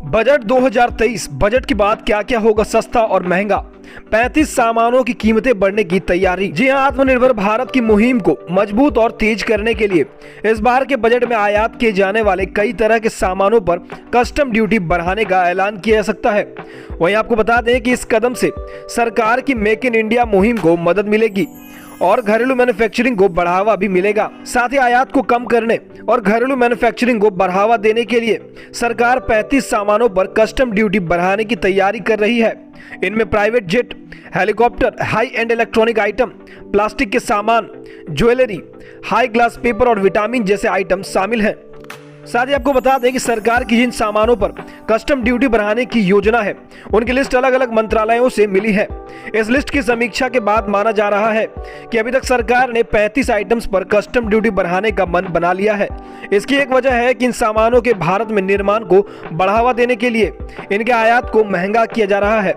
Budget 2023 budget के बाद क्या क्या होगा सस्ता और महंगा। 35 सामानों की कीमतें बढ़ने की तैयारी। जी हां, आत्मनिर्भर भारत की मुहिम को मजबूत और तेज करने के लिए इस बार के बजट में आयात किए जाने वाले कई तरह के सामानों पर कस्टम ड्यूटी बढ़ाने का ऐलान किया जा सकता है। वहीं आपको बता दें कि इस कदम से सरकार की मेक इन इंडिया मुहिम को मदद मिलेगी और घरेलू मैन्युफैक्चरिंग को बढ़ावा भी मिलेगा। साथ ही आयात को कम करने और घरेलू मैन्युफैक्चरिंग को बढ़ावा देने के लिए सरकार 35 सामानों पर कस्टम ड्यूटी बढ़ाने की तैयारी कर रही है। इनमें private jet, helicopter, high and electronic item, plastic के सामान, ज्वेलरी, हाई ग्लास पेपर और विटामिन जैसे आइटम शामिल हैं। साथ ही आपको बता दें कि सरकार की जिन सामानों पर कस्टम ड्यूटी बढ़ाने की योजना है उनकी लिस्ट अलग अलग मंत्रालयों से मिली है। इस लिस्ट की समीक्षा के बाद माना जा रहा है कि अभी तक सरकार ने 35 आइटम्स पर कस्टम ड्यूटी बढ़ाने का मन बना लिया है। इसकी एक वजह है कि इन सामानों के भारत में निर्माण को बढ़ावा देने के लिए इनके आयात को महंगा किया जा रहा है।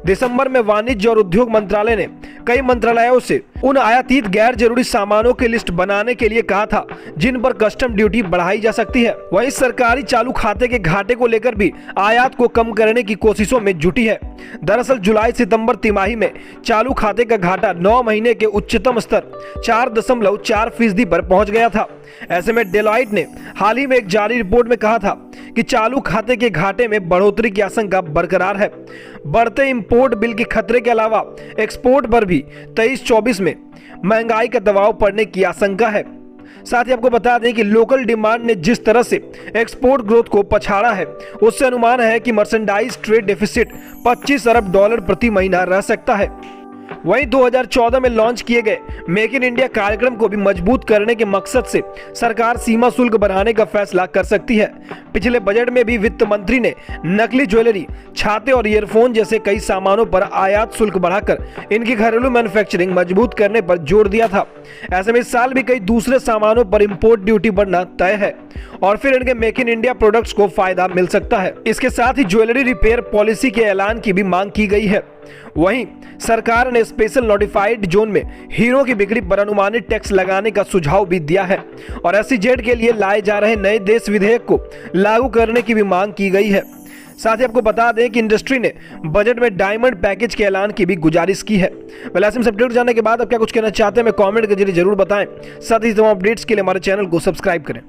दिसंबर में वाणिज्य और उद्योग मंत्रालय ने कई मंत्रालयों से उन आयातित गैर जरूरी सामानों की लिस्ट बनाने के लिए कहा था जिन पर कस्टम ड्यूटी बढ़ाई जा सकती है। वहीं सरकारी चालू खाते के घाटे को लेकर भी आयात को कम करने की कोशिशों में जुटी है। दरअसल जुलाई सितंबर तिमाही में चालू खाते का घाटा 9 महीने के उच्चतम स्तर 4.4% पर पहुंच गया था। ऐसे में डेलॉइट ने हाल ही में एक जारी रिपोर्ट में कहा था कि चालू खाते के घाटे में बढ़ोतरी की आशंका बरकरार है। बढ़ते इंपोर्ट बिल के खतरे के अलावा एक्सपोर्ट पर भी 23-24 में महंगाई का दबाव पड़ने की आशंका है। साथ ही आपको बता दें कि लोकल डिमांड ने जिस तरह से एक्सपोर्ट ग्रोथ को पछाड़ा है उससे अनुमान है कि मर्चेंडाइज ट्रेड डेफिसिट $25 अरब प्रति महीना रह सकता है। वहीं 2014 में लॉन्च किए गए मेक इन इंडिया कार्यक्रम को भी मजबूत करने के मकसद से सरकार सीमा शुल्क बढ़ाने का फैसला कर सकती है। पिछले बजट में भी वित्त मंत्री ने नकली ज्वेलरी, छाते और ईयरफोन जैसे कई सामानों पर आयात शुल्क बढ़ाकर इनकी घरेलू मैन्युफैक्चरिंग मजबूत करने पर जोर दिया था। ऐसे में इस साल भी कई दूसरे सामानों पर इंपोर्ट ड्यूटी बढ़ना तय है और फिर इनके मेक इन इंडिया प्रोडक्ट्स को फायदा मिल सकता है। इसके साथ ही ज्वेलरी रिपेयर पॉलिसी के ऐलान की भी मांग की गई है। वहीं सरकार ने स्पेशल नोटिफाइड जोन में हीरो की बिक्री पर अनुमानित टैक्स लगाने का सुझाव भी दिया है और एसईजेड के लिए लाए जा रहे नए देश विधेयक को लागू करने की भी मांग की गई है। साथ ही आपको बता दें कि इंडस्ट्री ने बजट में डायमंड पैकेज के ऐलान की भी गुजारिश की है। ऐसे अपडेट जानने के बाद अब क्या कुछ कहना चाहते हैं मैं कमेंट के जरिए जरूर बताएं। साथ ही तमाम अपडेट्स के लिए हमारे चैनल को सब्सक्राइब करें।